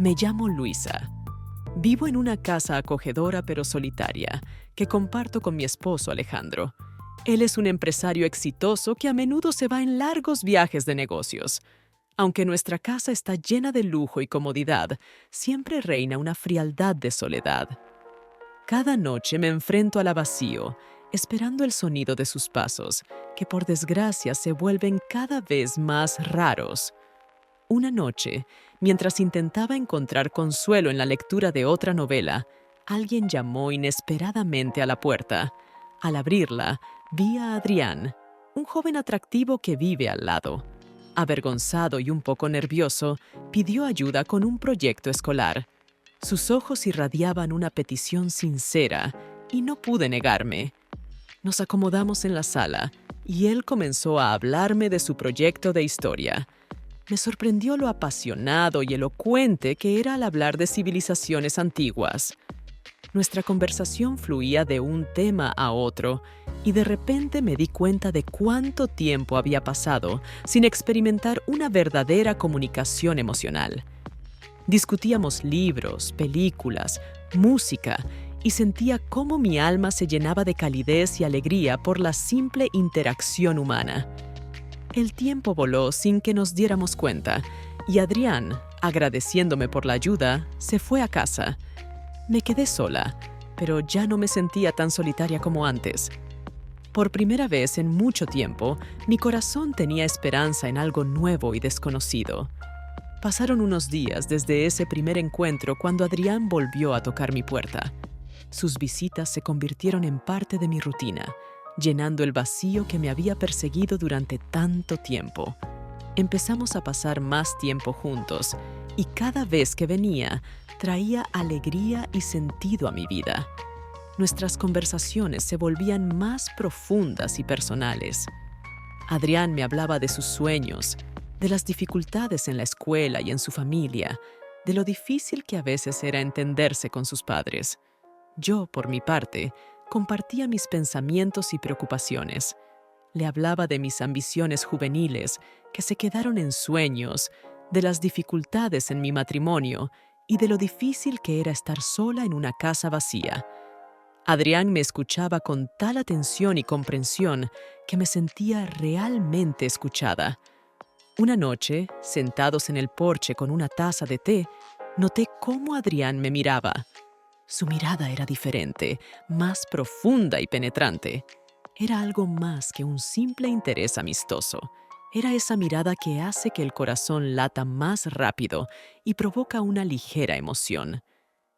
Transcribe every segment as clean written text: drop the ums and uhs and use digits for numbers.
Me llamo Luisa. Vivo en una casa acogedora pero solitaria que comparto con mi esposo Alejandro. Él es un empresario exitoso que a menudo se va en largos viajes de negocios. Aunque nuestra casa está llena de lujo y comodidad, siempre reina una frialdad de soledad. Cada noche me enfrento al vacío, esperando el sonido de sus pasos, que por desgracia se vuelven cada vez más raros. Una noche, mientras intentaba encontrar consuelo en la lectura de otra novela, alguien llamó inesperadamente a la puerta. Al abrirla, vi a Adrián, un joven atractivo que vive al lado. Avergonzado y un poco nervioso, pidió ayuda con un proyecto escolar. Sus ojos irradiaban una petición sincera y no pude negarme. Nos acomodamos en la sala y él comenzó a hablarme de su proyecto de historia. Me sorprendió lo apasionado y elocuente que era al hablar de civilizaciones antiguas. Nuestra conversación fluía de un tema a otro y de repente me di cuenta de cuánto tiempo había pasado sin experimentar una verdadera comunicación emocional. Discutíamos libros, películas, música y sentía cómo mi alma se llenaba de calidez y alegría por la simple interacción humana. El tiempo voló sin que nos diéramos cuenta y Adrián, agradeciéndome por la ayuda, se fue a casa. Me quedé sola, pero ya no me sentía tan solitaria como antes. Por primera vez en mucho tiempo, mi corazón tenía esperanza en algo nuevo y desconocido. Pasaron unos días desde ese primer encuentro cuando Adrián volvió a tocar mi puerta. Sus visitas se convirtieron en parte de mi rutina, llenando el vacío que me había perseguido durante tanto tiempo. Empezamos a pasar más tiempo juntos y cada vez que venía, traía alegría y sentido a mi vida. Nuestras conversaciones se volvían más profundas y personales. Adrián me hablaba de sus sueños, de las dificultades en la escuela y en su familia, de lo difícil que a veces era entenderse con sus padres. Yo, por mi parte, compartía mis pensamientos y preocupaciones. Le hablaba de mis ambiciones juveniles, que se quedaron en sueños, de las dificultades en mi matrimonio y de lo difícil que era estar sola en una casa vacía. Adrián me escuchaba con tal atención y comprensión que me sentía realmente escuchada. Una noche, sentados en el porche con una taza de té, noté cómo Adrián me miraba. Su mirada era diferente, más profunda y penetrante. Era algo más que un simple interés amistoso. Era esa mirada que hace que el corazón lata más rápido y provoca una ligera emoción.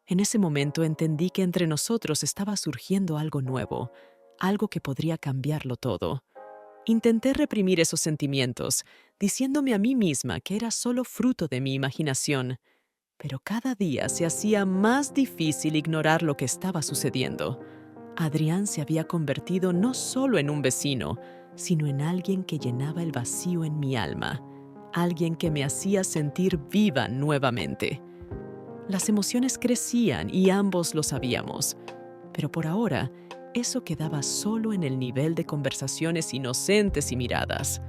En ese momento entendí que entre nosotros estaba surgiendo algo nuevo, algo que podría cambiarlo todo. Intenté reprimir esos sentimientos, diciéndome a mí misma que era solo fruto de mi imaginación. Pero cada día se hacía más difícil ignorar lo que estaba sucediendo. Adrián se había convertido no solo en un vecino, sino en alguien que llenaba el vacío en mi alma, alguien que me hacía sentir viva nuevamente. Las emociones crecían y ambos lo sabíamos, pero por ahora eso quedaba solo en el nivel de conversaciones inocentes y miradas.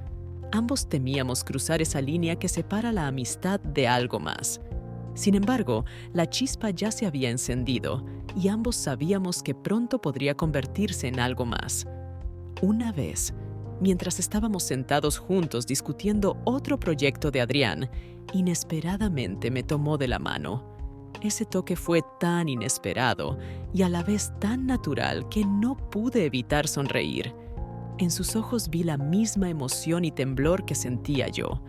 Ambos temíamos cruzar esa línea que separa la amistad de algo más. Sin embargo, la chispa ya se había encendido y ambos sabíamos que pronto podría convertirse en algo más. Una vez, mientras estábamos sentados juntos discutiendo otro proyecto de Adrián, inesperadamente me tomó de la mano. Ese toque fue tan inesperado y a la vez tan natural que no pude evitar sonreír. En sus ojos vi la misma emoción y temblor que sentía yo.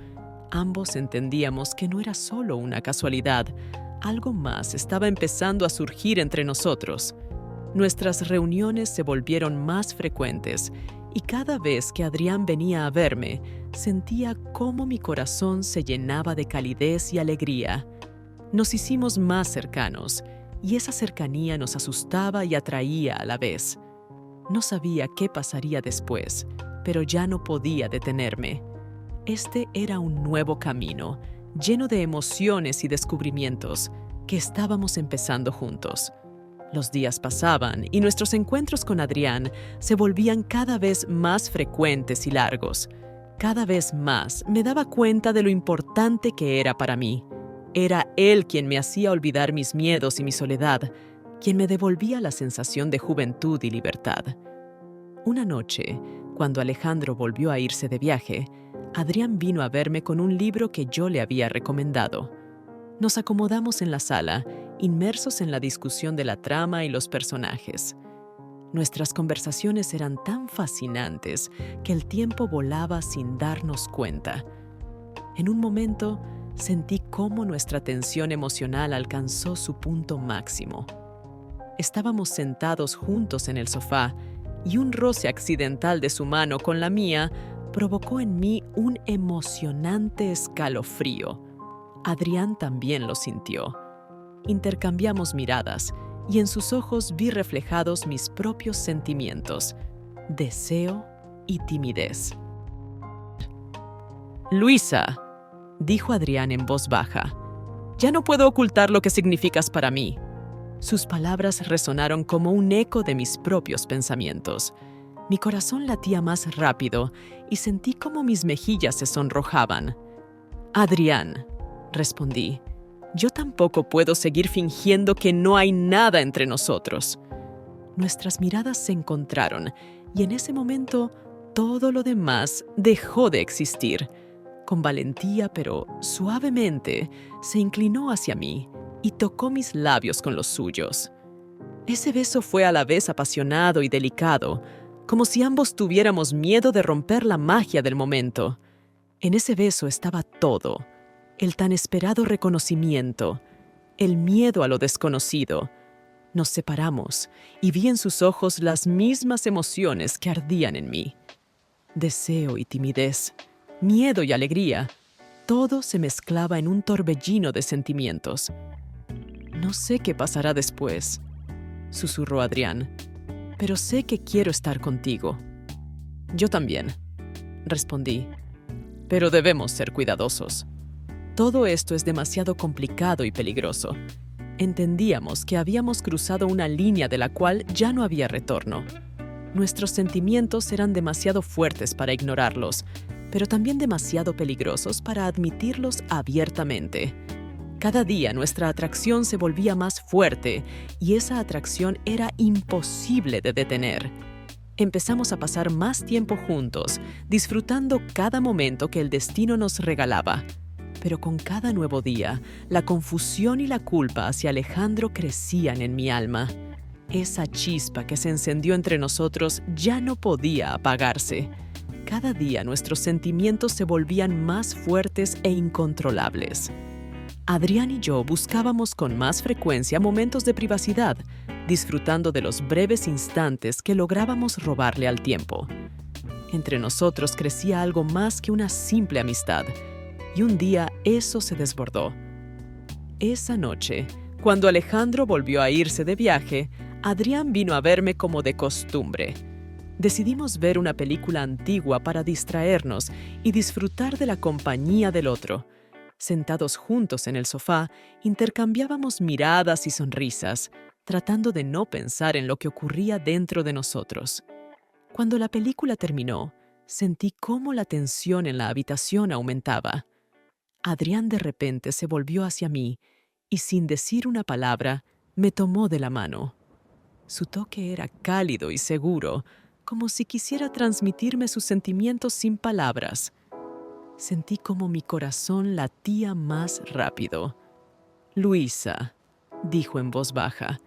Ambos entendíamos que no era solo una casualidad, algo más estaba empezando a surgir entre nosotros. Nuestras reuniones se volvieron más frecuentes y cada vez que Adrián venía a verme, sentía cómo mi corazón se llenaba de calidez y alegría. Nos hicimos más cercanos y esa cercanía nos asustaba y atraía a la vez. No sabía qué pasaría después, pero ya no podía detenerme. Este era un nuevo camino, lleno de emociones y descubrimientos, que estábamos empezando juntos. Los días pasaban y nuestros encuentros con Adrián se volvían cada vez más frecuentes y largos. Cada vez más me daba cuenta de lo importante que era para mí. Era él quien me hacía olvidar mis miedos y mi soledad, quien me devolvía la sensación de juventud y libertad. Una noche, cuando Alejandro volvió a irse de viaje, Adrián vino a verme con un libro que yo le había recomendado. Nos acomodamos en la sala, inmersos en la discusión de la trama y los personajes. Nuestras conversaciones eran tan fascinantes que el tiempo volaba sin darnos cuenta. En un momento, sentí cómo nuestra tensión emocional alcanzó su punto máximo. Estábamos sentados juntos en el sofá y un roce accidental de su mano con la mía provocó en mí un emocionante escalofrío. Adrián también lo sintió. Intercambiamos miradas y en sus ojos vi reflejados mis propios sentimientos, deseo y timidez. «Luisa», dijo Adrián en voz baja, «ya no puedo ocultar lo que significas para mí». Sus palabras resonaron como un eco de mis propios pensamientos. Mi corazón latía más rápido y sentí como mis mejillas se sonrojaban. «Adrián», respondí, «yo tampoco puedo seguir fingiendo que no hay nada entre nosotros». Nuestras miradas se encontraron y en ese momento todo lo demás dejó de existir. Con valentía, pero suavemente, se inclinó hacia mí y tocó mis labios con los suyos. Ese beso fue a la vez apasionado y delicado, como si ambos tuviéramos miedo de romper la magia del momento. En ese beso estaba todo: el tan esperado reconocimiento, el miedo a lo desconocido. Nos separamos y vi en sus ojos las mismas emociones que ardían en mí. Deseo y timidez, miedo y alegría, todo se mezclaba en un torbellino de sentimientos. «No sé qué pasará después», susurró Adrián, «pero sé que quiero estar contigo». «Yo también», respondí, «pero debemos ser cuidadosos. Todo esto es demasiado complicado y peligroso». Entendíamos que habíamos cruzado una línea de la cual ya no había retorno. Nuestros sentimientos eran demasiado fuertes para ignorarlos, pero también demasiado peligrosos para admitirlos abiertamente. Cada día nuestra atracción se volvía más fuerte y esa atracción era imposible de detener. Empezamos a pasar más tiempo juntos, disfrutando cada momento que el destino nos regalaba. Pero con cada nuevo día, la confusión y la culpa hacia Alejandro crecían en mi alma. Esa chispa que se encendió entre nosotros ya no podía apagarse. Cada día nuestros sentimientos se volvían más fuertes e incontrolables. Adrián y yo buscábamos con más frecuencia momentos de privacidad, disfrutando de los breves instantes que lográbamos robarle al tiempo. Entre nosotros crecía algo más que una simple amistad, y un día eso se desbordó. Esa noche, cuando Alejandro volvió a irse de viaje, Adrián vino a verme como de costumbre. Decidimos ver una película antigua para distraernos y disfrutar de la compañía del otro. Sentados juntos en el sofá, intercambiábamos miradas y sonrisas, tratando de no pensar en lo que ocurría dentro de nosotros. Cuando la película terminó, sentí cómo la tensión en la habitación aumentaba. Adrián de repente se volvió hacia mí y, sin decir una palabra, me tomó de la mano. Su toque era cálido y seguro, como si quisiera transmitirme sus sentimientos sin palabras. Sentí como mi corazón latía más rápido. «Luisa», dijo en voz baja,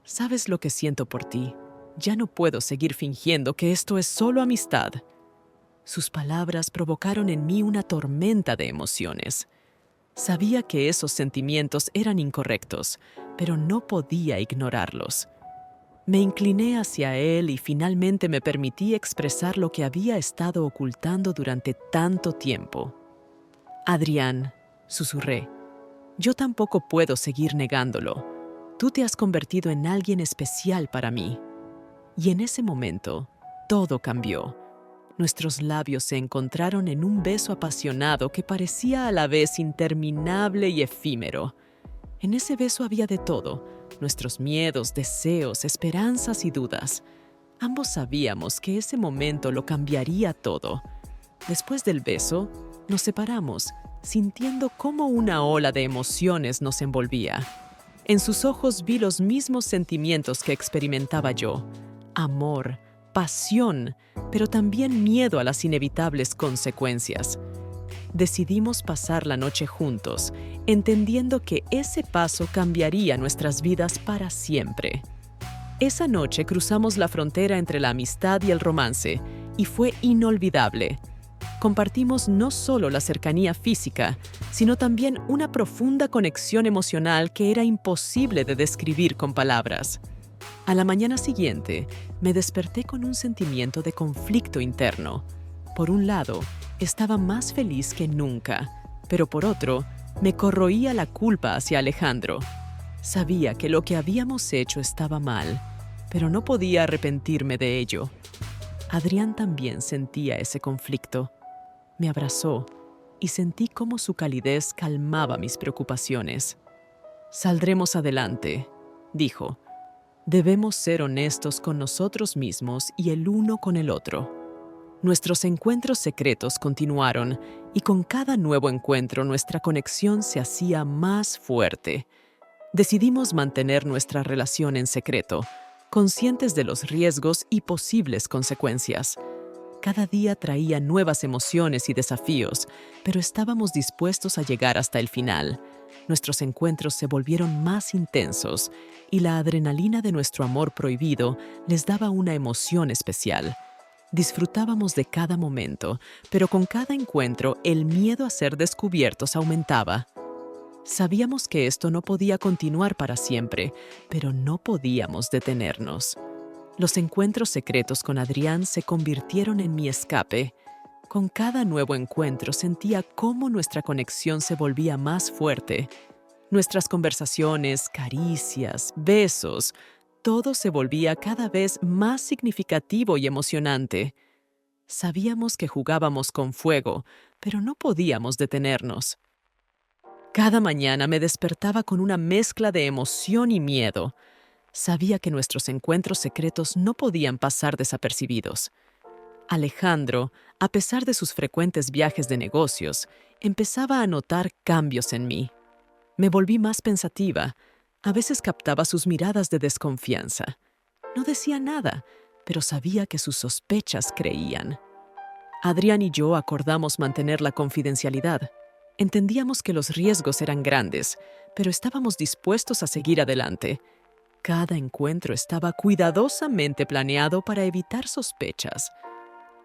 «sabes lo que siento por ti. Ya no puedo seguir fingiendo que esto es solo amistad». Sus palabras provocaron en mí una tormenta de emociones. Sabía que esos sentimientos eran incorrectos, pero no podía ignorarlos. Me incliné hacia él y finalmente me permití expresar lo que había estado ocultando durante tanto tiempo. «Adrián», susurré, «yo tampoco puedo seguir negándolo. Tú te has convertido en alguien especial para mí». Y en ese momento, todo cambió. Nuestros labios se encontraron en un beso apasionado que parecía a la vez interminable y efímero. En ese beso había de todo: nuestros miedos, deseos, esperanzas y dudas. Ambos sabíamos que ese momento lo cambiaría todo. Después del beso, nos separamos sintiendo cómo una ola de emociones nos envolvía. En sus ojos vi los mismos sentimientos que experimentaba yo: amor, pasión, pero también miedo a las inevitables consecuencias. Decidimos pasar la noche juntos, entendiendo que ese paso cambiaría nuestras vidas para siempre. Esa noche cruzamos la frontera entre la amistad y el romance, y fue inolvidable. Compartimos no solo la cercanía física, sino también una profunda conexión emocional que era imposible de describir con palabras. A la mañana siguiente, me desperté con un sentimiento de conflicto interno. Por un lado, estaba más feliz que nunca, pero por otro, me corroía la culpa hacia Alejandro. Sabía que lo que habíamos hecho estaba mal, pero no podía arrepentirme de ello. Adrián también sentía ese conflicto. Me abrazó y sentí cómo su calidez calmaba mis preocupaciones. «Saldremos adelante», dijo. «Debemos ser honestos con nosotros mismos y el uno con el otro». Nuestros encuentros secretos continuaron, y con cada nuevo encuentro nuestra conexión se hacía más fuerte. Decidimos mantener nuestra relación en secreto, conscientes de los riesgos y posibles consecuencias. Cada día traía nuevas emociones y desafíos, pero estábamos dispuestos a llegar hasta el final. Nuestros encuentros se volvieron más intensos, y la adrenalina de nuestro amor prohibido les daba una emoción especial. Disfrutábamos de cada momento, pero con cada encuentro el miedo a ser descubiertos aumentaba. Sabíamos que esto no podía continuar para siempre, pero no podíamos detenernos. Los encuentros secretos con Adrián se convirtieron en mi escape. Con cada nuevo encuentro sentía cómo nuestra conexión se volvía más fuerte. Nuestras conversaciones, caricias, besos, todo se volvía cada vez más significativo y emocionante. Sabíamos que jugábamos con fuego, pero no podíamos detenernos. Cada mañana me despertaba con una mezcla de emoción y miedo. Sabía que nuestros encuentros secretos no podían pasar desapercibidos. Alejandro, a pesar de sus frecuentes viajes de negocios, empezaba a notar cambios en mí. Me volví más pensativa. A veces captaba sus miradas de desconfianza. No decía nada, pero sabía que sus sospechas creían. Adrián y yo acordamos mantener la confidencialidad. Entendíamos que los riesgos eran grandes, pero estábamos dispuestos a seguir adelante. Cada encuentro estaba cuidadosamente planeado para evitar sospechas.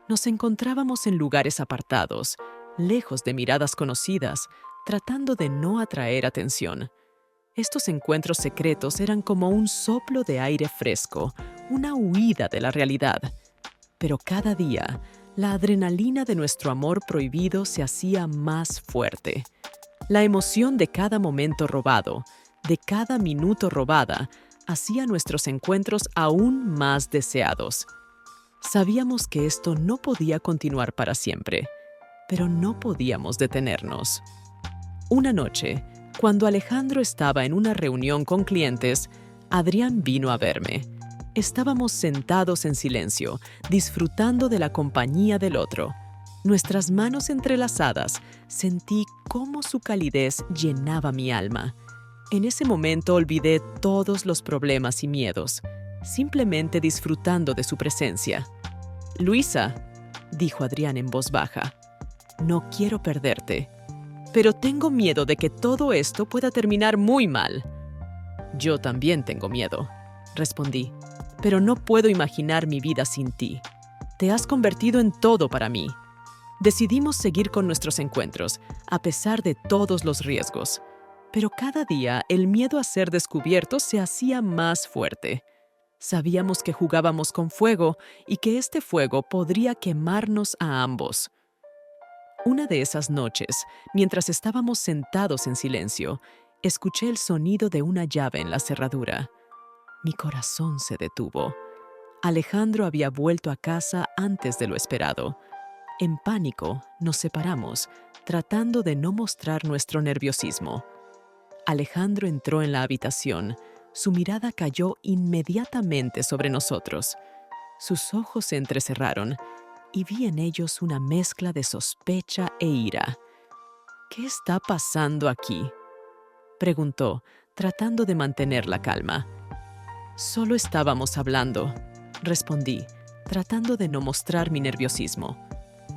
Nos encontrábamos en lugares apartados, lejos de miradas conocidas, tratando de no atraer atención. Estos encuentros secretos eran como un soplo de aire fresco, una huida de la realidad. Pero cada día, la adrenalina de nuestro amor prohibido se hacía más fuerte. La emoción de cada momento robado, de cada minuto robada, hacía nuestros encuentros aún más deseados. Sabíamos que esto no podía continuar para siempre, pero no podíamos detenernos. Una noche, cuando Alejandro estaba en una reunión con clientes, Adrián vino a verme. Estábamos sentados en silencio, disfrutando de la compañía del otro. Nuestras manos entrelazadas, sentí cómo su calidez llenaba mi alma. En ese momento olvidé todos los problemas y miedos, simplemente disfrutando de su presencia. «Luisa», dijo Adrián en voz baja, «no quiero perderte, pero tengo miedo de que todo esto pueda terminar muy mal». «Yo también tengo miedo», respondí, «pero no puedo imaginar mi vida sin ti. Te has convertido en todo para mí». Decidimos seguir con nuestros encuentros, a pesar de todos los riesgos. Pero cada día el miedo a ser descubiertos se hacía más fuerte. Sabíamos que jugábamos con fuego y que este fuego podría quemarnos a ambos. Una de esas noches, mientras estábamos sentados en silencio, escuché el sonido de una llave en la cerradura. Mi corazón se detuvo. Alejandro había vuelto a casa antes de lo esperado. En pánico, nos separamos, tratando de no mostrar nuestro nerviosismo. Alejandro entró en la habitación. Su mirada cayó inmediatamente sobre nosotros. Sus ojos se entrecerraron y vi en ellos una mezcla de sospecha e ira. ¿Qué está pasando aquí?, preguntó, tratando de mantener la calma. Solo estábamos hablando, respondí, tratando de no mostrar mi nerviosismo.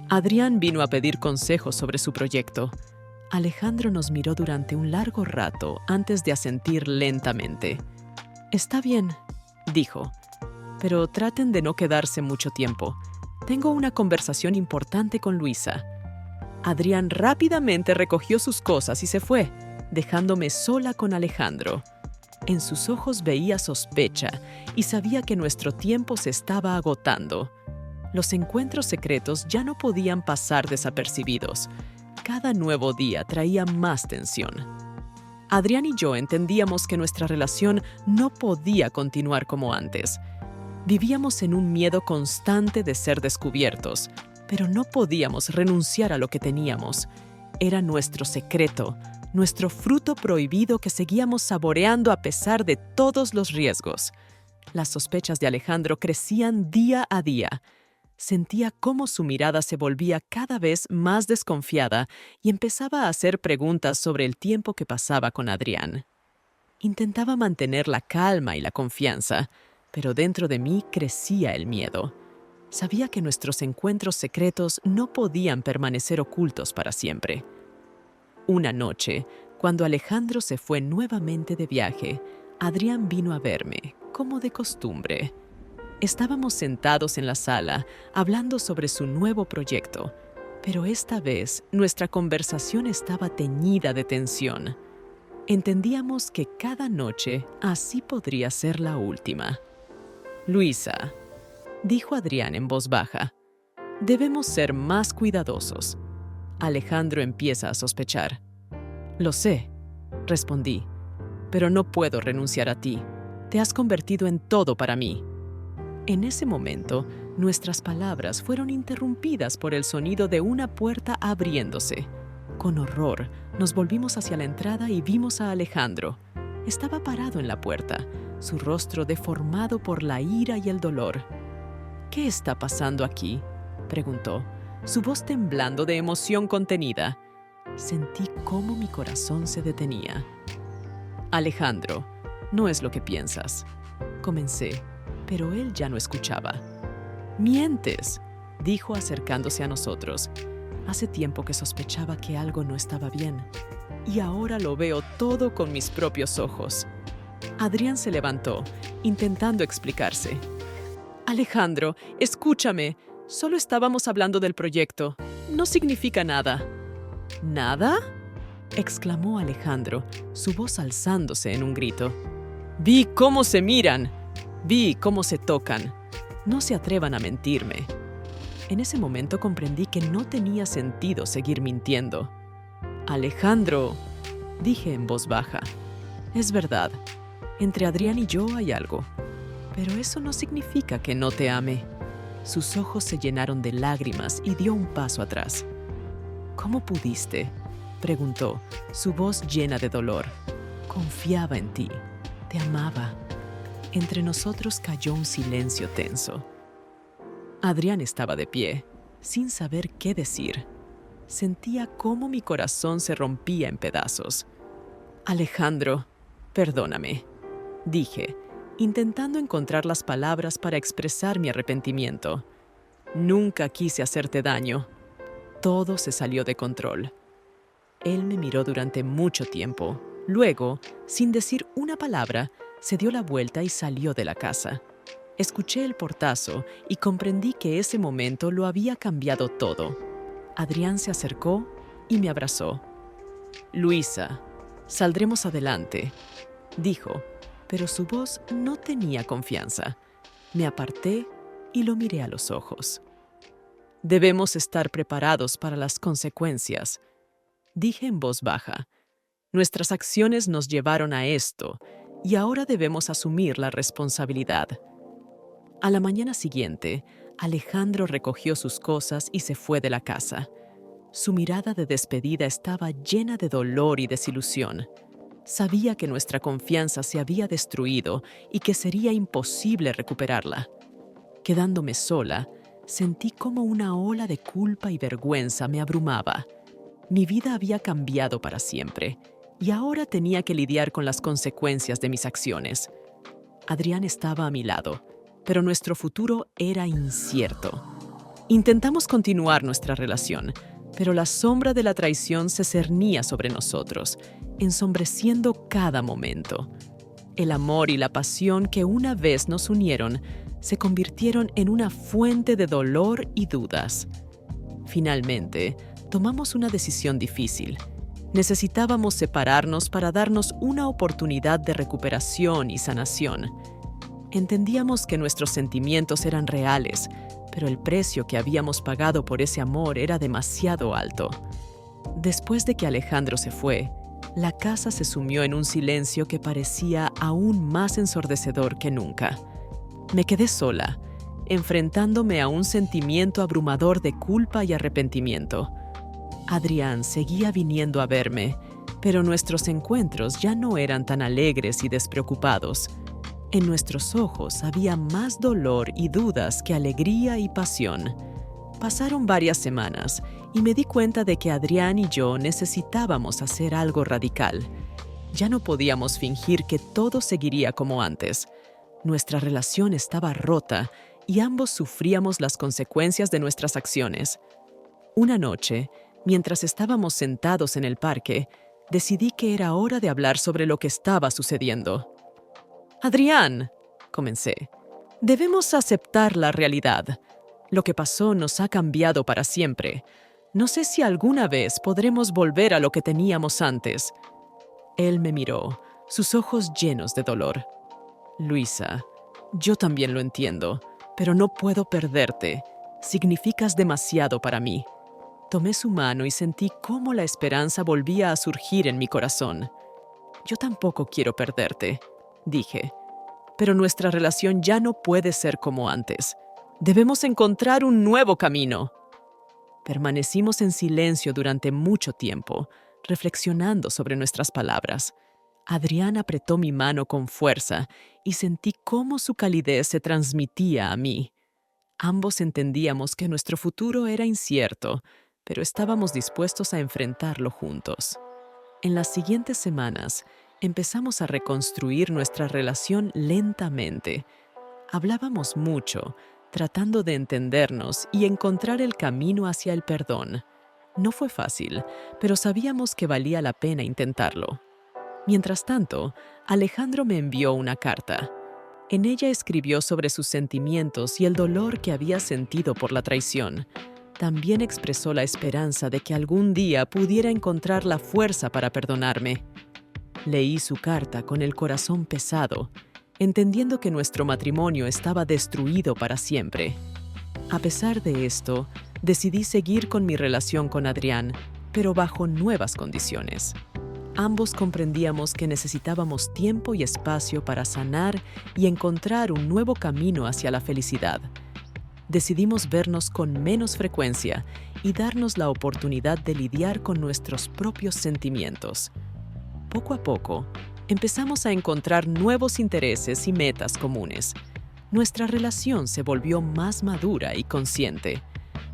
Adrián vino a pedir consejos sobre su proyecto. Alejandro nos miró durante un largo rato antes de asentir lentamente. Está bien, dijo, pero traten de no quedarse mucho tiempo. Tengo una conversación importante con Luisa. Adrián rápidamente recogió sus cosas y se fue, dejándome sola con Alejandro. En sus ojos veía sospecha y sabía que nuestro tiempo se estaba agotando. Los encuentros secretos ya no podían pasar desapercibidos. Cada nuevo día traía más tensión. Adrián y yo entendíamos que nuestra relación no podía continuar como antes. Vivíamos en un miedo constante de ser descubiertos, pero no podíamos renunciar a lo que teníamos. Era nuestro secreto, nuestro fruto prohibido que seguíamos saboreando a pesar de todos los riesgos. Las sospechas de Alejandro crecían día a día. Sentía cómo su mirada se volvía cada vez más desconfiada y empezaba a hacer preguntas sobre el tiempo que pasaba con Adrián. Intentaba mantener la calma y la confianza, pero dentro de mí crecía el miedo. Sabía que nuestros encuentros secretos no podían permanecer ocultos para siempre. Una noche, cuando Alejandro se fue nuevamente de viaje, Adrián vino a verme, como de costumbre. Estábamos sentados en la sala, hablando sobre su nuevo proyecto, pero esta vez nuestra conversación estaba teñida de tensión. Entendíamos que cada noche así podría ser la última. Luisa, dijo Adrián en voz baja, debemos ser más cuidadosos. Alejandro empieza a sospechar. Lo sé, respondí, pero no puedo renunciar a ti. Te has convertido en todo para mí. En ese momento, nuestras palabras fueron interrumpidas por el sonido de una puerta abriéndose. Con horror, nos volvimos hacia la entrada y vimos a Alejandro. Estaba parado en la puerta, su rostro deformado por la ira y el dolor. ¿Qué está pasando aquí?, preguntó, su voz temblando de emoción contenida. Sentí cómo mi corazón se detenía. Alejandro, no es lo que piensas, comencé, pero él ya no escuchaba. Mientes, dijo acercándose a nosotros. Hace tiempo que sospechaba que algo no estaba bien, y ahora lo veo todo con mis propios ojos. Adrián se levantó, intentando explicarse. Alejandro, escúchame. Solo estábamos hablando del proyecto. No significa nada. ¿Nada?, exclamó Alejandro, su voz alzándose en un grito. Vi cómo se miran. Vi cómo se tocan. No se atrevan a mentirme. En ese momento comprendí que no tenía sentido seguir mintiendo. Alejandro, dije en voz baja. Es verdad. Entre Adrián y yo hay algo. Pero eso no significa que no te ame. Sus ojos se llenaron de lágrimas y dio un paso atrás. ¿Cómo pudiste?, preguntó, su voz llena de dolor. Confiaba en ti. Te amaba. Entre nosotros cayó un silencio tenso. Adrián estaba de pie, sin saber qué decir. Sentía cómo mi corazón se rompía en pedazos. Alejandro, perdóname, dije, intentando encontrar las palabras para expresar mi arrepentimiento. Nunca quise hacerte daño. Todo se salió de control. Él me miró durante mucho tiempo. Luego, sin decir una palabra, se dio la vuelta y salió de la casa. Escuché el portazo y comprendí que ese momento lo había cambiado todo. Adrián se acercó y me abrazó. Luisa, saldremos adelante, dijo, pero su voz no tenía confianza. Me aparté y lo miré a los ojos. Debemos estar preparados para las consecuencias, dije en voz baja. Nuestras acciones nos llevaron a esto y ahora debemos asumir la responsabilidad. A la mañana siguiente, Alejandro recogió sus cosas y se fue de la casa. Su mirada de despedida estaba llena de dolor y desilusión. Sabía que nuestra confianza se había destruido y que sería imposible recuperarla. Quedándome sola, sentí como una ola de culpa y vergüenza me abrumaba. Mi vida había cambiado para siempre y ahora tenía que lidiar con las consecuencias de mis acciones. Adrián estaba a mi lado, pero nuestro futuro era incierto. Intentamos continuar nuestra relación, pero la sombra de la traición se cernía sobre nosotros, ensombreciendo cada momento. El amor y la pasión que una vez nos unieron se convirtieron en una fuente de dolor y dudas. Finalmente, tomamos una decisión difícil. Necesitábamos separarnos para darnos una oportunidad de recuperación y sanación. Entendíamos que nuestros sentimientos eran reales, pero el precio que habíamos pagado por ese amor era demasiado alto. Después de que Alejandro se fue, la casa se sumió en un silencio que parecía aún más ensordecedor que nunca. Me quedé sola, enfrentándome a un sentimiento abrumador de culpa y arrepentimiento. Adrián seguía viniendo a verme, pero nuestros encuentros ya no eran tan alegres y despreocupados. En nuestros ojos había más dolor y dudas que alegría y pasión. Pasaron varias semanas y me di cuenta de que Adrián y yo necesitábamos hacer algo radical. Ya no podíamos fingir que todo seguiría como antes. Nuestra relación estaba rota y ambos sufríamos las consecuencias de nuestras acciones. Una noche, mientras estábamos sentados en el parque, decidí que era hora de hablar sobre lo que estaba sucediendo. «Adrián», comencé, «debemos aceptar la realidad. Lo que pasó nos ha cambiado para siempre. No sé si alguna vez podremos volver a lo que teníamos antes». Él me miró, sus ojos llenos de dolor. «Luisa, yo también lo entiendo, pero no puedo perderte. Significas demasiado para mí». Tomé su mano y sentí cómo la esperanza volvía a surgir en mi corazón. «Yo tampoco quiero perderte», dije, «pero nuestra relación ya no puede ser como antes. Debemos encontrar un nuevo camino». Permanecimos en silencio durante mucho tiempo, reflexionando sobre nuestras palabras. Adrián apretó mi mano con fuerza y sentí cómo su calidez se transmitía a mí. Ambos entendíamos que nuestro futuro era incierto, pero estábamos dispuestos a enfrentarlo juntos. En las siguientes semanas, empezamos a reconstruir nuestra relación lentamente. Hablábamos mucho, tratando de entendernos y encontrar el camino hacia el perdón. No fue fácil, pero sabíamos que valía la pena intentarlo. Mientras tanto, Alejandro me envió una carta. En ella escribió sobre sus sentimientos y el dolor que había sentido por la traición. También expresó la esperanza de que algún día pudiera encontrar la fuerza para perdonarme. Leí su carta con el corazón pesado, entendiendo que nuestro matrimonio estaba destruido para siempre. A pesar de esto, decidí seguir con mi relación con Adrián, pero bajo nuevas condiciones. Ambos comprendíamos que necesitábamos tiempo y espacio para sanar y encontrar un nuevo camino hacia la felicidad. Decidimos vernos con menos frecuencia y darnos la oportunidad de lidiar con nuestros propios sentimientos. Poco a poco, empezamos a encontrar nuevos intereses y metas comunes. Nuestra relación se volvió más madura y consciente.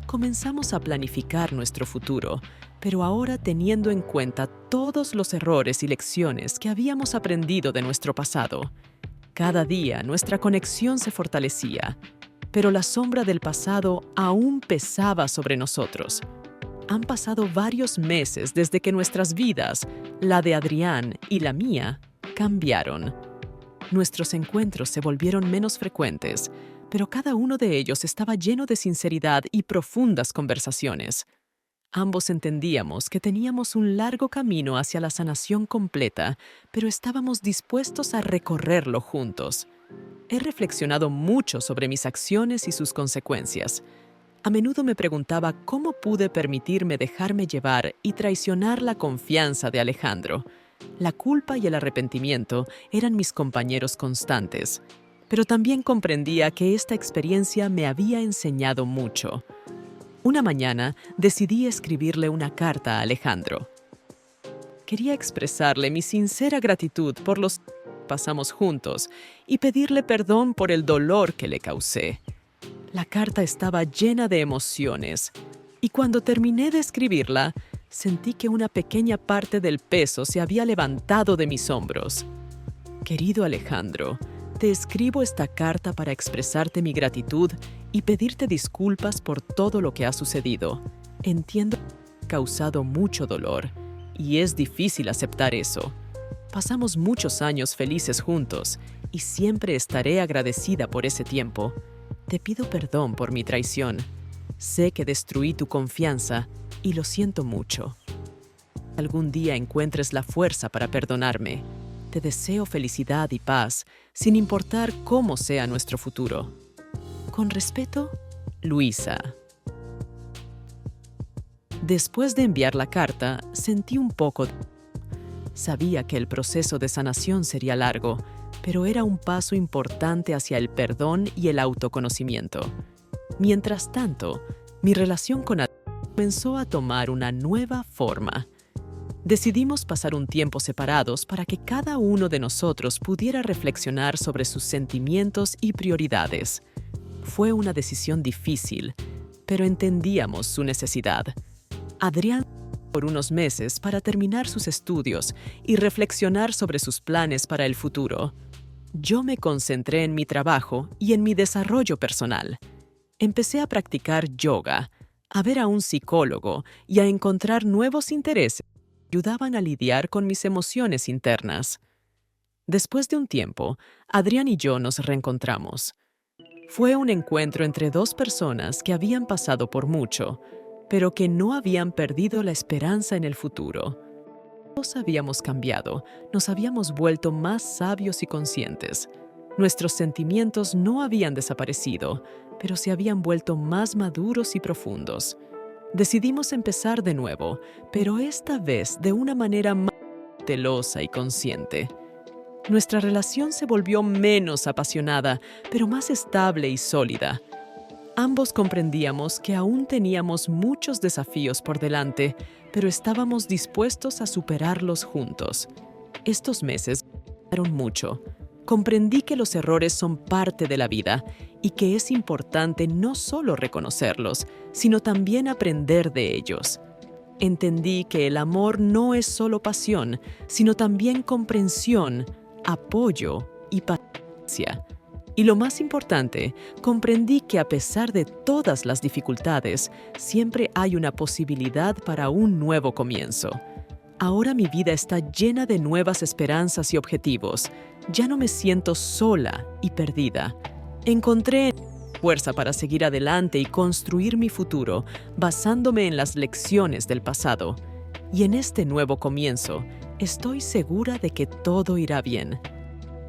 Comenzamos a planificar nuestro futuro, pero ahora teniendo en cuenta todos los errores y lecciones que habíamos aprendido de nuestro pasado. Cada día nuestra conexión se fortalecía, pero la sombra del pasado aún pesaba sobre nosotros. Han pasado varios meses desde que nuestras vidas, la de Adrián y la mía, cambiaron. Nuestros encuentros se volvieron menos frecuentes, pero cada uno de ellos estaba lleno de sinceridad y profundas conversaciones. Ambos entendíamos que teníamos un largo camino hacia la sanación completa, pero estábamos dispuestos a recorrerlo juntos. He reflexionado mucho sobre mis acciones y sus consecuencias. A menudo me preguntaba cómo pude permitirme dejarme llevar y traicionar la confianza de Alejandro. La culpa y el arrepentimiento eran mis compañeros constantes, pero también comprendía que esta experiencia me había enseñado mucho. Una mañana decidí escribirle una carta a Alejandro. Quería expresarle mi sincera gratitud por los que pasamos juntos y pedirle perdón por el dolor que le causé. La carta estaba llena de emociones y cuando terminé de escribirla, Sentí que una pequeña parte del peso se había levantado de mis hombros. Querido Alejandro, te escribo esta carta para expresarte mi gratitud y pedirte disculpas por todo lo que ha sucedido. Entiendo que ha causado mucho dolor y es difícil aceptar eso. Pasamos muchos años felices juntos y siempre estaré agradecida por ese tiempo. Te pido perdón por mi traición. Sé que destruí tu confianza y lo siento mucho. Algún día encuentres la fuerza para perdonarme. Te deseo felicidad y paz, sin importar cómo sea nuestro futuro. Con respeto, Luisa. Después de enviar la carta, sentí un poco. Sabía que el proceso de sanación sería largo, pero era un paso importante hacia el perdón y el autoconocimiento. Mientras tanto, mi relación con Adrián comenzó a tomar una nueva forma. Decidimos pasar un tiempo separados para que cada uno de nosotros pudiera reflexionar sobre sus sentimientos y prioridades. Fue una decisión difícil, pero entendíamos su necesidad. Adrián por unos meses para terminar sus estudios y reflexionar sobre sus planes para el futuro. Yo me concentré en mi trabajo y en mi desarrollo personal. Empecé a practicar yoga, a ver a un psicólogo y a encontrar nuevos intereses que ayudaban a lidiar con mis emociones internas. Después de un tiempo, Adrián y yo nos reencontramos. Fue un encuentro entre dos personas que habían pasado por mucho, pero que no habían perdido la esperanza en el futuro. Todos habíamos cambiado, nos habíamos vuelto más sabios y conscientes. Nuestros sentimientos no habían desaparecido, pero se habían vuelto más maduros y profundos. Decidimos empezar de nuevo, pero esta vez de una manera más cautelosa y consciente. Nuestra relación se volvió menos apasionada, pero más estable y sólida. Ambos comprendíamos que aún teníamos muchos desafíos por delante, pero estábamos dispuestos a superarlos juntos. Estos meses me ayudaron mucho. Comprendí que los errores son parte de la vida y que es importante no solo reconocerlos, sino también aprender de ellos. Entendí que el amor no es solo pasión, sino también comprensión, apoyo y paciencia. Y lo más importante, comprendí que a pesar de todas las dificultades, siempre hay una posibilidad para un nuevo comienzo. Ahora mi vida está llena de nuevas esperanzas y objetivos. Ya no me siento sola y perdida. Encontré fuerza para seguir adelante y construir mi futuro, basándome en las lecciones del pasado. Y en este nuevo comienzo, estoy segura de que todo irá bien.